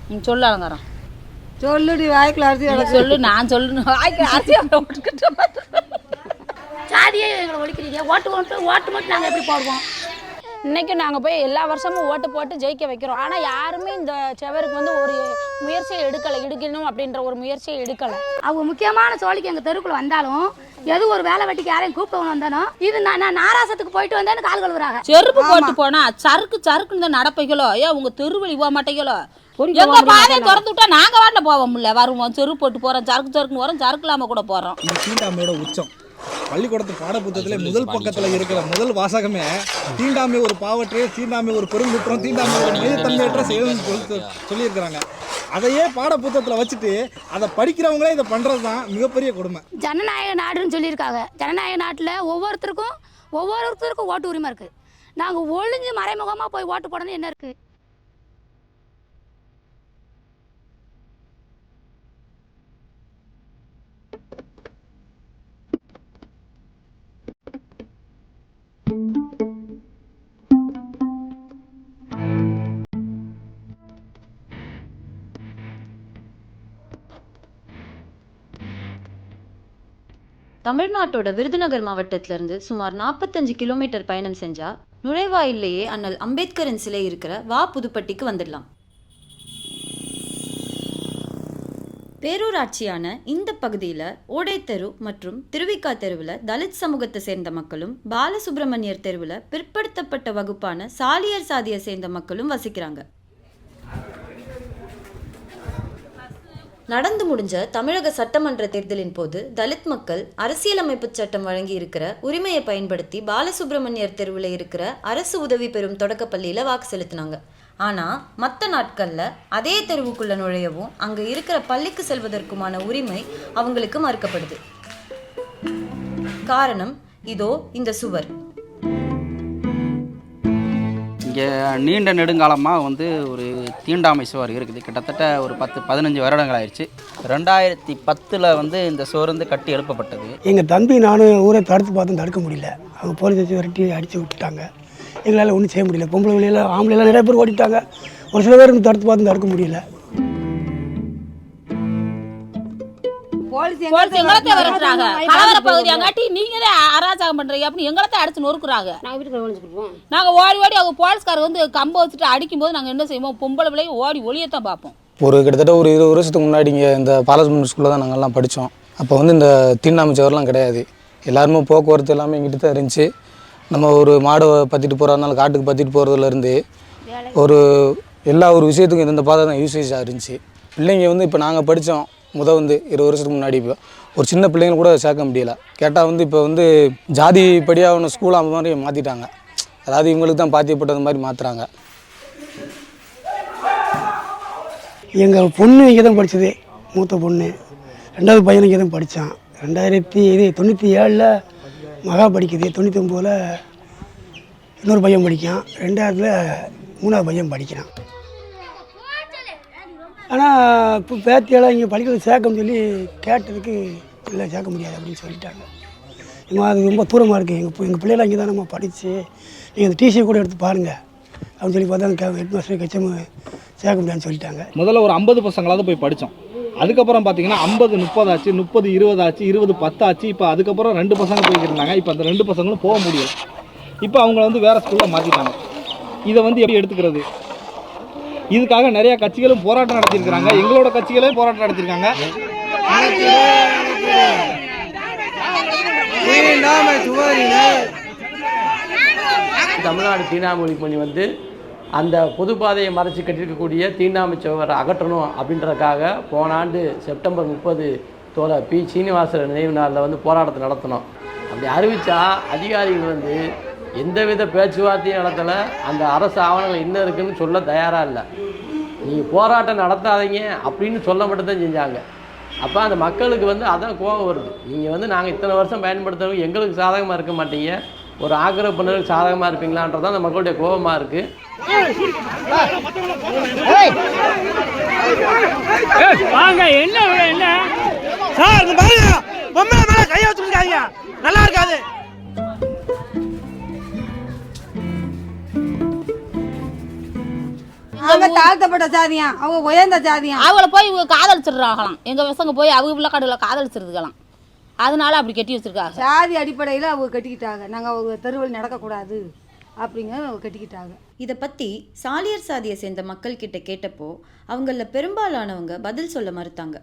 நீ சொல்லு அலங்காரம். சொல்லுடி வாய்க்குள்ள அரிசி சொல்லு. நான் சொல்லு வாய்க்குள்ள அரிசி சாதியே எங்களை ஒழிக்கிறீங்க. ஓட்டு மட்டும் நாங்கள் எப்படி போடுவோம்? இன்றைக்கும் நாங்கள் போய் எல்லா வருஷமும் ஓட்டு போட்டு ஜெயிக்க வைக்கிறோம். ஆனால் யாருமே இந்த செவருக்கு வந்து ஒரு முயற்சியை எடுக்கணும் அப்படின்ற ஒரு முயற்சியை எடுக்கலை. அவங்க முக்கியமான சோழிக்கு எங்கள் தெருக்குள்ள வந்தாலும் எது ஒரு வேலை வெட்டிக்கு யாரையும் கூப்பிட்டு வந்தாலும் இது நான் நாராசத்துக்கு போயிட்டு வந்தேன்னு கால் கழுவுறாங்க. செருப்பு போட்டு போனா சறுக்குன்னு தான் நடப்பைகளோ. ஏன் உங்க தெருவழி போக மாட்டேங்களோ? எங்க பாதையை திறந்து விட்டா நாங்க வாட்டில போவோம்ல. வருவோம் செருப்பு போட்டு போறோம், சறுக்குன்னு வரோம், சறுக்கு இல்லாம கூட போறோம். தீண்டாமையோட உச்சம் பள்ளிக்கூடத்து பாடப்புத்தகத்திலே முதல் பக்கத்தில் இருக்கிற முதல் வாசகமே தீண்டாமை ஒரு பாவற்றே, தீண்டாமை ஒரு பெருங்குற்றம், தீண்டாமை ஒரு மையத்தன்மையற்ற செயல்னு சொல்லியிருக்கிறாங்க. அதையே பாடப்புத்தகத்தில் வச்சுட்டு அதை படிக்கிறவங்களே இதை பண்ணுறது தான் மிகப்பெரிய கொடுமை. ஜனநாயக நாடுன்னு சொல்லியிருக்காங்க. ஜனநாயக நாட்டில் ஒவ்வொருத்தருக்கும் ஓட்டு உரிமை இருக்குது. நாங்கள் ஒளிஞ்சு மறைமுகமாக போய் ஓட்டு போடணும் என்ன இருக்குது? தமிழ்நாட்டோட விருதுநகர் மாவட்டத்திலிருந்து சுமார் 45 கிலோமீட்டர் பயணம் செஞ்சா நுழைவாயிலேயே அண்ணல் அம்பேத்கரின் சிலை இருக்கிற வா புதுப்பட்டிக்கு வந்துடலாம். பேரூராட்சியான இந்த பகுதியில் ஓடைத்தெரு மற்றும் திருவிக்கா தெருவில் தலித் சமூகத்தை சேர்ந்த மக்களும், பாலசுப்ரமணியர் தெருவில் பிற்படுத்தப்பட்ட வகுப்பான சாலியர் சாதியை சேர்ந்த மக்களும் வசிக்கிறாங்க. நடந்து முடிஞ்ச தமிழக சட்டமன்ற தேர்தலின் போது தலித் மக்கள் அரசியலமைப்பு சட்டம் வழங்கி இருக்கிற உரிமையை பயன்படுத்தி பாலசுப்ரமணியர் தெருவில் இருக்கிற அரசு உதவி பெறும் தொடக்கப்பள்ளியில் வாக்கு செலுத்தினாங்க. ஆனால் மற்ற நாட்களில் அதே தெருவுக்குள்ள நுழையவும் அங்கே இருக்கிற பள்ளிக்கு செல்வதற்குமான உரிமை அவங்களுக்கு மறுக்கப்படுது. காரணம் இதோ இந்த சுவர். இங்கே நீண்ட நெடுங்காலமாக ஒரு தீண்டாமை சுவர் இருக்குது. கிட்டத்தட்ட ஒரு 10-15 வருடங்கள் ஆயிடுச்சு. 2010 இந்த சுவர் கட்டி எழுப்பப்பட்டது. எங்கள் தம்பி நானும் ஊரை தடுக்க முடியல. அவங்க போலீஸ் வச்சு விரட்டி அடித்து விட்டுட்டாங்க. எங்களால் ஒன்றும் செய்ய முடியல. பொம்பளை வழியில் ஆம்பளைலாம் நிறைய பேர் ஓடிட்டாங்க. ஒரு சில பேர் தடுக்க முடியல. கலவர பகுதி அங்காட்டி நீங்க தான் அராஜகம் பண்றீங்க அப்படின்னு எங்களத்தான் அடிச்சு நொறுக்குறாங்க. நாங்க ஓடி அவங்க போலீஸ்காரர் கம்ப வச்சுட்டு அடிக்கும் போது நாங்க என்ன செய்வோம்? பொம்பளை பிள்ளைங்க ஓடி ஒளியத்தான் பார்ப்போம். கிட்டத்தட்ட ஒரு 20 வருஷத்துக்கு முன்னாடி இங்கே இந்த பாலசுப்ரமணியர் ஸ்கூலில் தான் நாங்கள்லாம் படித்தோம். அப்போ இந்த தீண்டாமை சுவர்லாம் கிடையாது. எல்லாருமே போக்குவரத்து எல்லாமே இங்கிட்ட தான் இருந்துச்சு. நம்ம ஒரு மாடை பற்றிட்டு போகிறதுனால காட்டுக்கு பற்றிட்டு போகிறதுலேருந்து ஒரு விஷயத்துக்கும் இந்த பாதை தான் யூசேஜாக இருந்துச்சு. பிள்ளைங்க இப்போ நாங்கள் படித்தோம் 20 வருஷத்துக்கு முன்னாடி. இப்போ ஒரு சின்ன பிள்ளைங்க கூட சேர்க்க முடியல. கேட்டால் இப்போ ஜாதி படியாக ஒன்று ஸ்கூல் அந்த மாதிரி மாற்றிட்டாங்க. அதாவது இவங்களுக்கு தான் பாத்தியப்பட்டது மாதிரி மாற்றுறாங்க. எங்கள் பொண்ணு இங்கே தான் படித்தது. மூத்த பொண்ணு. 2வது பையன் இங்கே தான் படித்தான். 1997 மகா படிக்குது. 99 இன்னொரு பையன் படிக்கான். 2000 3வது பையன் படிக்கிறான். ஆனால் இப்போ பேத்தியெல்லாம் இங்கே பள்ளிக்கூடம் சேர்க்கணும்னு சொல்லி கேட்டதுக்கு இல்லை சேர்க்க முடியாது அப்படின்னு சொல்லிட்டாங்க. அது ரொம்ப தூரமாக இருக்குது. எங்கள் பிள்ளைலாம் இங்கே தான் நம்ம படித்து நீங்கள் அந்த டிசியை கூட எடுத்து பாருங்கள் அப்படின்னு சொல்லி பார்த்தா ஹெட் மாஸ்டர் கச்சம் சேர்க்க முடியாதுன்னு சொல்லிட்டாங்க. முதல்ல ஒரு 50 பசங்களாவது போய் படித்தோம். அதுக்கப்புறம் பார்த்தீங்கன்னா 50 30 ஆச்சு, 30 20 ஆச்சு, 20 10 ஆச்சு. இப்போ அதுக்கப்புறம் 2 பசங்க போய்க்கிருந்தாங்க. இப்போ அந்த 2 பசங்களும் போக முடியல. இப்போ அவங்கள வேறு ஸ்கூலில் மாற்றிட்டாங்க. இதை எப்படி எடுத்துக்கிறது? இதுக்காக நிறைய கட்சிகளும் போராட்டம் நடத்தியிருக்கிறாங்க. எங்களோட கட்சிகளே போராட்டம் நடத்தியிருக்காங்க. தமிழ்நாடு தீண்டாமை ஒழிப்பு பண்ணி அந்த பொதுப்பாதையை மறைச்சி கட்டியிருக்கக்கூடிய தீண்டாமை சுவரை அகற்றணும் அப்படின்றதுக்காக போன ஆண்டு செப்டம்பர் 30 தோழர் பி சீனிவாசன் நினைவு நாளில் போராட்டத்தை நடத்தினோம். அப்படி அறிவித்தா அதிகாரிகள் எந்தவித பேச்சுவார்த்தையும் நடத்தலை. அந்த அரசு ஆவணங்கள் என்ன இருக்குதுன்னு சொல்ல தயாராக இல்லை. நீங்கள் போராட்டம் நடத்தாதீங்க அப்படின்னு சொல்ல மட்டும்தான் செஞ்சாங்க. அப்போ அந்த மக்களுக்கு அதான் கோபம் வருது. நீங்கள் நாங்கள் இத்தனை வருஷம் பயன்படுத்துறவங்க எங்களுக்கு சாதகமாக இருக்க மாட்டீங்க, ஒரு ஆக்கிரமிப்பு பண்ணதுக்கு சாதகமாக இருப்பீங்களான்றது தான் அந்த மக்களுடைய கோபமாக இருக்குது. என்ன சார் கையை வச்சுருக்காங்க, நல்லா இருக்காது. அவங்க தாழ்த்தப்பட்ட ஜாதியா, அவங்க உயர்ந்த ஜாதியா. அவளை போய் இவங்க காதலிச்சிடுறாங்களாம். எங்கள் பசங்க போய் அவங்க பிள்ளைக்காடுகளை காதலிச்சிருக்கலாம். அதனால அப்படி கட்டி வச்சிருக்காங்க. ஜாதி அடிப்படையில் அவங்க கட்டிக்கிட்டாங்க. நாங்கள் அவங்க தெருவில் நடக்கக்கூடாது அப்படிங்க கட்டிக்கிட்டாங்க. இதை பற்றி சாலியர் சாதியை சேர்ந்த மக்கள் கிட்ட கேட்டப்போ அவங்கள பெரும்பாலானவங்க பதில் சொல்ல மறுத்தாங்க.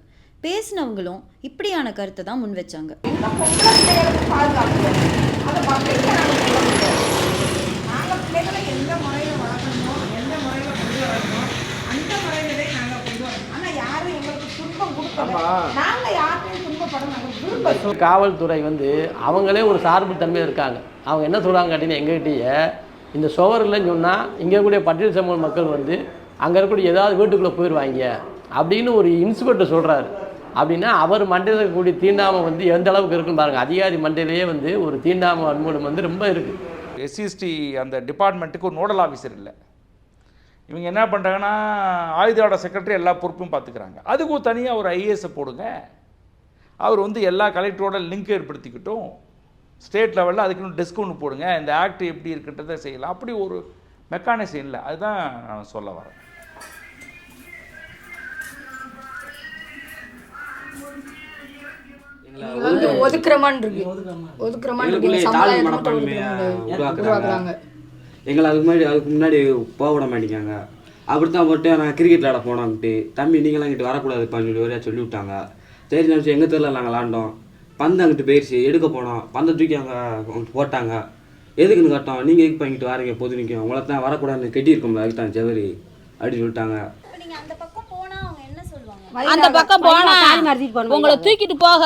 பேசினவங்களும் இப்படியான கருத்தை தான் முன் வச்சாங்க. காவல்துறை வந்து அவங்களே ஒரு சார்பு தன்மையாக இருக்காங்க. அவங்க என்ன சொல்கிறாங்க அப்படின்னு எங்ககிட்டயே இந்த சுவர் இல்லைன்னு சொன்னால் இங்கே இருக்கக்கூடிய பட்டியல் சமூக மக்கள் வந்து அங்கே இருக்கக்கூடிய ஏதாவது வீட்டுக்குள்ளே போயிடுவாங்க அப்படின்னு ஒரு இன்ஸ்பெக்டர் சொல்கிறாரு. அப்படின்னா அவர் மண்டையில் இருக்கக்கூடிய தீண்டாமை வந்து எந்த அளவுக்கு இருக்குன்னு பாருங்கள். அதிகாரி மண்டையிலேயே வந்து ஒரு தீண்டாமை வன்முறை வந்து ரொம்ப இருக்குது. எஸ்சிஎஸ்டி அந்த டிபார்ட்மெண்ட்டுக்கு ஒரு நோடல் ஆஃபீஸர் இல்லை. இவங்க என்ன பண்ணுறாங்கன்னா ஆயுதோட செக்ரட்டரி எல்லா பொறுப்பும் பார்த்துக்கிறாங்க. அதுக்கு தனியாக ஒரு ஐஏஎஸை போடுங்க. அவர் வந்து எல்லா கலெக்டரோட லிங்க் ஏற்படுத்திக்கிட்டும் ஸ்டேட் லெவலில் அதுக்குன்னு டெஸ்க் ஒன்று போடுங்க. இந்த ஆக்ட் எப்படி இருக்குன்றதை செய்யலாம். அப்படி ஒரு மெக்கானிசம் இல்லை. அதுதான் நான் சொல்ல வரேன். எங்களை அதுக்கு முன்னாடி போக விட மாட்டேங்காங்க. அப்படித்தான் போட்டு நான் கிரிக்கெட் விளாட போனோம்ட்டு தம்பி நீங்களாம் இங்கிட்டு வரக்கூடாதுப்பான்னு சொல்லி ஒரே சொல்லி விட்டாங்க. சரி நினச்சி எங்கள் தெருவில் நாங்கள் விளாண்டோம். பந்து அங்கிட்டு போயிடுச்சு, எடுக்க போனோம். பந்தை தூக்கி அங்கே போட்டாங்க. எதுக்குன்னு கட்டோம், நீங்கள் எதுக்கு பண்ணிட்டு வாரீங்க பொது நிற்கும், உங்களை தான் வரக்கூடாதுன்னு கட்டியிருக்கோம்ல அதுதான் ஜவரி அப்படின்னு சொல்லிட்டாங்க. அந்த பக்கம் போனா உங்களை தூக்கிட்டு போக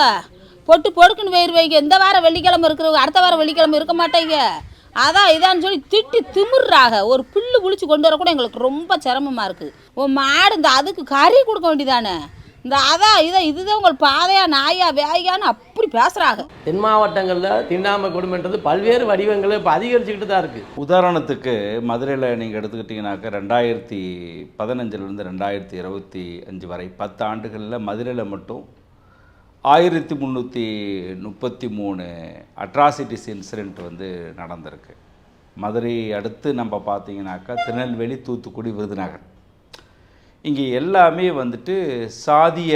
பொட்டு பொடுக்குன்னு வயிறு வைக்க. இந்த வாரம் வெள்ளிக்கிழமை இருக்கிறவங்க அடுத்த வாரம் வெள்ளிக்கிழமை இருக்க மாட்டேங்க. அதான் இதான்னு சொல்லி திட்டி திமிர்றாங்க. ஒரு புல்லு புளிச்சு கொண்டு வர கூட எங்களுக்கு ரொம்ப சிரமமாக இருக்குது. உன் மாடு இந்த அதுக்கு கறி கொடுக்க வேண்டியதானே. இந்த அதான் இதுதான் உங்கள் பாதையா நாயா வேகான்னு அப்படி பேசுகிறாங்க. தென் மாவட்டங்களில் தீண்டாமை கொடுமைன்றது பல்வேறு வடிவங்கள் இப்போ அதிகரிச்சுக்கிட்டு தான் இருக்குது. உதாரணத்துக்கு மதுரையில் நீங்கள் எடுத்துக்கிட்டிங்கனாக்கா 2015 2025 வரை 10 ஆண்டுகளில் மதுரையில் மட்டும் 1333 அட்ராசிட்டிஸ் இன்சிடெண்ட் வந்து நடந்திருக்கு. மதுரை அடுத்து நம்ம பார்த்தீங்கன்னாக்கா திருநெல்வேலி, தூத்துக்குடி, விருதுநகர். இங்கே எல்லாமே வந்துட்டு சாதிய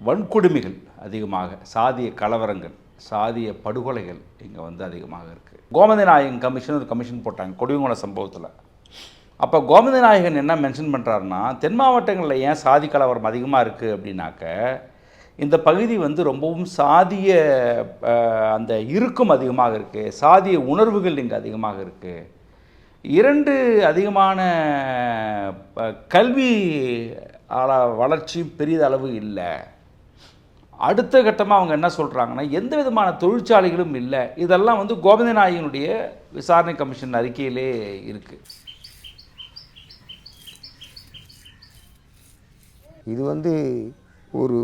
வன்கொடுமைகள் அதிகமாக, சாதிய கலவரங்கள், சாதிய படுகொலைகள் இங்கே வந்து அதிகமாக இருக்குது. கோமதி நாயகன் கமிஷன் ஒரு கமிஷன் போட்டாங்க கொடியங்குள சம்பவத்தில். அப்போ கோமதி நாயகன் என்ன மென்ஷன் பண்ணுறாருன்னா, தென் மாவட்டங்களில் ஏன் சாதி கலவரம் அதிகமாக இருக்குது அப்படின்னாக்க இந்த பகுதி வந்து ரொம்பவும் சாதிய அந்த இறுக்கம் அதிகமாக இருக்குது, சாதிய உணர்வுகள் இங்கே அதிகமாக இருக்குது. 2 அதிகமான கல்வி வளர்ச்சியும் பெரியதளவு இல்லை. அடுத்த கட்டமாக அவங்க என்ன சொல்கிறாங்கன்னா, எந்த விதமான தொழிற்சாலைகளும் இல்லை. இதெல்லாம் வந்து கோமதி நாயகனுடைய விசாரணை கமிஷன் அறிக்கையிலே இருக்குது. இது வந்து ஒரு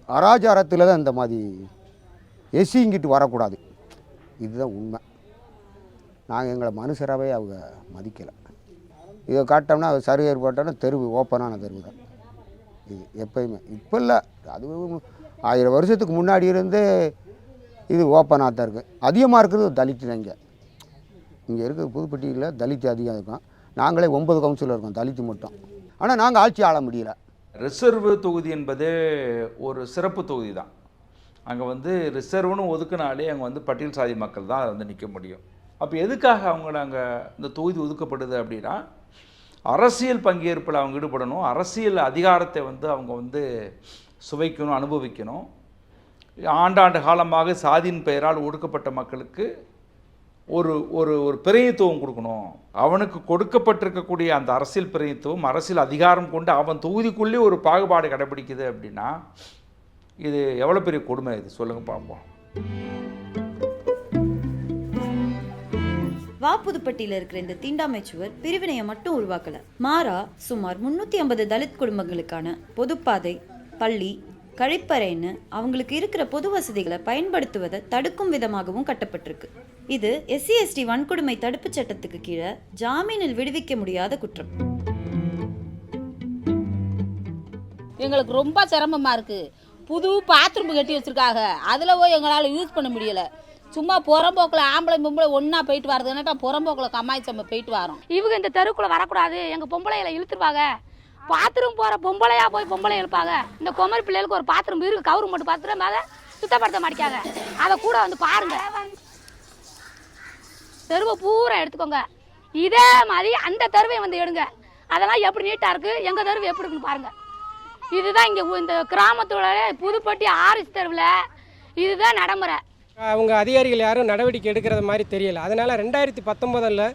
அராஜாரத்தில் தான் இந்த மாதிரி எஸ்சிங்கிட்டு வரக்கூடாது. இதுதான் உண்மை. நாங்கள் எங்களை மனுஷராகவே அவங்க மதிக்கலை. இதை காட்டோம்னா அது சர்வேர் போட்டோம்னா தெருவு ஓப்பனான தெருவு தான் இது எப்பயுமே. இப்போ இல்லை, அது 1000 வருஷத்துக்கு முன்னாடி இருந்தே இது ஓப்பனாக தான் இருக்குது. அதிகமாக இருக்கிறது தலித்து தான். இங்கே இருக்கிற புதுப்பட்டியில் தலித்து அதிகம் இருக்கும். நாங்களே 9 கவுன்சிலர் இருக்கோம் தலித்து மட்டும். ஆனால் நாங்கள் ஆட்சி ஆள முடியல. ரிசர்வ் தொகுதி என்பது ஒரு சிறப்பு தொகுதி தான். அங்கே வந்து ரிசர்வ்னு ஒதுக்குனாலே அங்கே வந்து பட்டியல் சாதி மக்கள் தான் வந்து நிற்க முடியும். அப்போ எதுக்காக அவங்கள அங்கே இந்த தொகுதி ஒதுக்கப்படுது அப்படின்னா, அரசியல் பங்கேற்பில் அவங்க ஈடுபடணும், அரசியல் அதிகாரத்தை வந்து அவங்க வந்து சுவைக்கணும், அனுபவிக்கணும். ஆண்டாண்டு காலமாக சாதியின் பெயரால் ஒடுக்கப்பட்ட மக்களுக்கு ஒரு ஒரு ஒரு பிரதிநிதித்துவம் கொடுக்கணும். அவனுக்கு கொடுக்கப்பட்டிருக்கக்கூடிய அந்த அரசியல் பிரதிநிதித்துவம், அரசியல் அதிகாரம் கொண்டு அவன் தொகுதிக்குள்ளே ஒரு பாகுபாடு கடைபிடிக்குது அப்படின்னா இது எவ்வளோ பெரிய கொடுமை இது சொல்லுங்கள் பார்ப்போம். வாப்புதுப்பட்டியில் இருக்கிற இந்த தீண்டாமை சுவர் பிரிவினையை மட்டும் உருவாக்கல, மாறா சுமார் 350 தலித் குடும்பங்களுக்கான பொதுப்பாதை, பள்ளி, கழிப்பறைன்னு அவங்களுக்கு இருக்கிற பொது வசதிகளை பயன்படுத்துவதை தடுக்கும் விதமாகவும் கட்டப்பட்டிருக்கு. இது SC/ST வன்கொடுமை தடுப்பு சட்டத்துக்கு கீழே ஜாமீனில் விடுவிக்க முடியாத குற்றம். எங்களுக்கு ரொம்ப சிரமமாக இருக்குது. புது பாத்ரூம் கட்டி வச்சுருக்காங்க, அதில் போய் எங்களால் யூஸ் பண்ண முடியலை. சும்மா புறம்போக்கில் ஆம்பளை பொம்பளை ஒன்றா போயிட்டு வரதுனாக்கா புறம்போக்கில் கம்மாய்ச்சி நம்ம போயிட்டு வரோம். இவங்க இந்த தெருக்குள்ளே வரக்கூடாது, எங்கள் பொம்பளைகளை இழுத்துருவாங்க. பாத்ரூம் போகிற பொம்பளையாக போய் பொம்பளை இழுப்பாங்க. இந்த குமரி பிள்ளைகளுக்கு ஒரு பாத்ரூம் இருக்குது, கவர்மெண்ட் பாத்ரூம், அதை சுத்தப்படுத்த மாட்டேங்காங்க. அதை கூட வந்து பாருங்க. தெருவை பூரா எடுத்துக்கோங்க. இதே மாதிரி அந்த தெருவை வந்து எடுங்க. அதெல்லாம் எப்படி நீட்டாக இருக்குது, எங்கள் தெருவு எப்படி இருக்குன்னு பாருங்கள். இதுதான் இங்கே இந்த கிராமத்தோட புதுப்பட்டி ஆர்எஸ் தெருவில் இதுதான் நடைமுறை. அவங்க அதிகாரிகள் யாரும் நடவடிக்கை எடுக்கிறது மாதிரி தெரியல. அதனால் 2019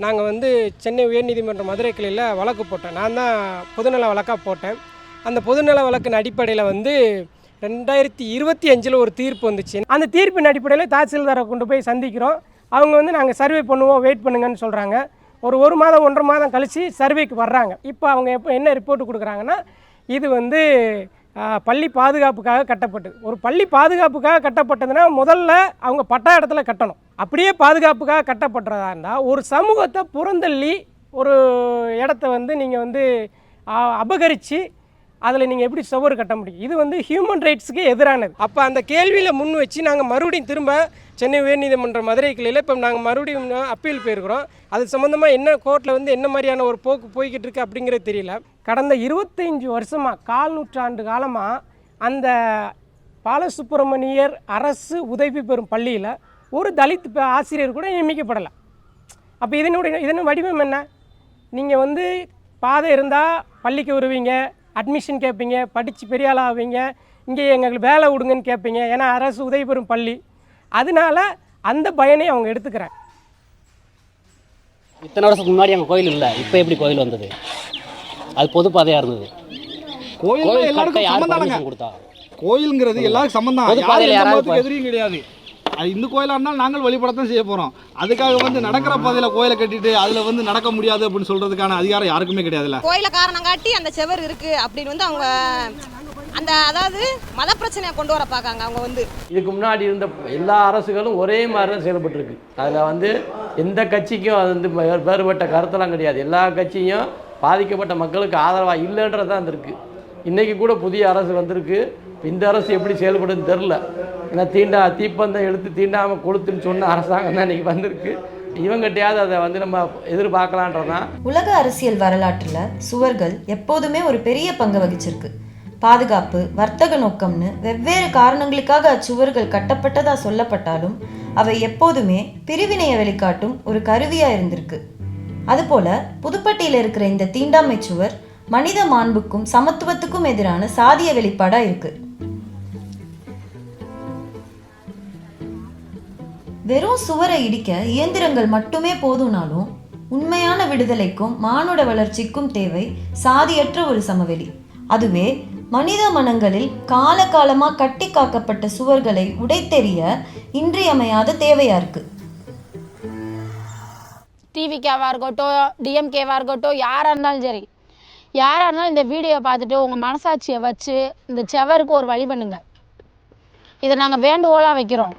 நாங்கள் வந்து சென்னை உயர்நீதிமன்ற மதுரை கிளையில் வழக்கு போட்டேன். நான் தான் பொதுநல வழக்காக போட்டேன். அந்த பொதுநல வழக்கின் அடிப்படையில் வந்து 2025 ஒரு தீர்ப்பு வந்துச்சு. அந்த தீர்ப்பின் அடிப்படையில் தாசில்தாரை கொண்டு போய் சந்திக்கிறோம். அவங்க வந்து நாங்கள் சர்வே பண்ணுவோம், வெயிட் பண்ணுங்கன்னு சொல்கிறாங்க. ஒரு மாதம் 1.5 மாதம் கழித்து சர்வேக்கு வர்றாங்க. இப்போ அவங்க என்ன ரிப்போர்ட் கொடுக்குறாங்கன்னா, இது வந்து பள்ளி பாதுகாப்புக்காக கட்டப்பட்டது. ஒரு பள்ளி பாதுகாப்புக்காக கட்டப்பட்டதுன்னா முதல்ல அவங்க பட்டா இடத்துல கட்டணும். அப்படியே பாதுகாப்புக்காக கட்டப்படுறதா இருந்தால் ஒரு சமூகத்தை புறந்தள்ளி ஒரு இடத்த வந்து நீங்கள் வந்து அபகரித்து அதில் நீங்கள் எப்படி சுவர் கட்ட முடியும்? இது வந்து ஹியூமன் ரைட்ஸுக்கு எதிரானது. அப்போ அந்த கேள்வியில் முன் வச்சு நாங்கள் மறுபடியும் திரும்ப சென்னை உயர்நீதிமன்ற மதுரை கிளையில் இப்போ நாங்கள் மறுபடியும் அப்பீல் போயிருக்கிறோம். அது சம்மந்தமாக என்ன கோர்ட்டில் வந்து என்ன மாதிரியான ஒரு போக்கு போய்கிட்டு இருக்குது அப்படிங்கிறது தெரியல. கடந்த 25 வருஷமாக 4 நூற்றாண்டு காலமாக அந்த பாலசுப்ரமணியர் அரசு உதவி பெறும் பள்ளியில் ஒரு தலித் ஆசிரியர் கூட நியமிக்கப்படலை. அப்போ இதன் வடிவம் என்ன? நீங்கள் வந்து பாதை இருந்தால் பள்ளிக்கு வருவீங்க, அட்மிஷன் கேட்பீங்க, படித்து பெரிய ஆளாக ஆவீங்க, இங்கே எங்களுக்கு வேலை விடுங்கன்னு கேட்பீங்க. ஏன்னா அரசு உதவி பெறும் பள்ளி. அதனால அந்த பயனை அவங்க எடுத்துக்கிறாங்க. இத்தனை வருஷத்துக்கு முன்னாடி அங்கே கோயில் இல்லை, இப்போ எப்படி கோயில் வந்தது? அது பொது பாதையாக இருந்தது. கோயில் எல்லாருக்கும் சம்பந்தம் கொடுத்தா கோயிலுங்கிறது எல்லாருக்கும் சம்பந்தம். பொது பாதையில் யாராவது எதிரியும் கிடையாது. அது இந்து கோயிலாக இருந்தாலும் நாங்கள் வழிபடத்தான் செய்ய போகிறோம். அதுக்காக வந்து நடக்கிற பாதையில் கோயிலை கட்டிட்டு அதில் வந்து நடக்க முடியாது அப்படின்னு சொல்கிறதுக்கான அதிகாரம் யாருக்குமே கிடையாதுல்ல. கோயிலை காரணம் காட்டி அந்த செவர் இருக்குது அப்படின்னு வந்து அவங்க அந்த அதாவது மத பிரச்சனையை கொண்டு வர பார்க்காங்க. அவங்க வந்து இதுக்கு முன்னாடி இருந்த எல்லா அரசுகளும் ஒரே மாதிரி தான் செயல்பட்டுருக்கு. அதில் வந்து எந்த கட்சிக்கும் அது வந்து வேறுபட்ட கருத்தெல்லாம் கிடையாது. எல்லா கட்சியும் பாதிக்கப்பட்ட மக்களுக்கு ஆதரவாக இல்லைன்றது தான் இருக்குது. இன்றைக்கி கூட புதிய அரசு வந்திருக்கு. இந்த அரசு எப்படி செயல்படுதுன்னு தெரில. ஏன்னா தீப்பந்தம் எடுத்து தீண்டாமல் கொளுத்துன்னு சொன்ன அரசாங்கம் தான் இன்றைக்கி வந்திருக்கு. இவங்ககிட்டையாவது அதை வந்து நம்ம எதிர்பார்க்கலான்றதான். உலக அரசியல் வரலாற்றில் சுவர்கள் எப்போதுமே ஒரு பெரிய பங்கு வகிச்சிருக்கு. பாதுகாப்பு, வர்த்தக நோக்கம்னு வெவ்வேறு காரணங்களுக்காக அச்சுவர்கள் கட்டப்பட்டதா சொல்லப்பட்டாலும் அவை எப்போதுமே பிரிவினையை வெளிக்காட்டும் ஒரு கருவியாக இருந்திருக்கு. அதுபோல புதுப்பட்டியில் இருக்கிற இந்த தீண்டாமை சுவர் மனித மாண்புக்கும் சமத்துவத்துக்கும் எதிரான சாதிய வெளிப்பாடாக இருக்கு. வெறும் சுவரை இடிக்க இயந்திரங்கள் மட்டுமே போதும்னாலும் உண்மையான விடுதலைக்கும் மானுட வளர்ச்சிக்கும் தேவை சாதியற்ற ஒரு சமவெளி. அதுவே மனித மனங்களில் காலகாலமாக கட்டி காக்கப்பட்ட சுவர்களை உடைத்தெறிய இன்றியமையாத தேவையா இருக்கு. டிவிகேவாக இருக்கட்டும், டிஎம்கேவாக இருக்கட்டும், யாராக இருந்தாலும் சரி, யாராக இருந்தாலும் இந்த வீடியோ பார்த்துட்டு உங்கள் மனசாட்சியை வச்சு இந்த செவருக்கு ஒரு வழி பண்ணுங்க. இதை நாங்கள் வேண்டுகோளாக வைக்கிறோம்.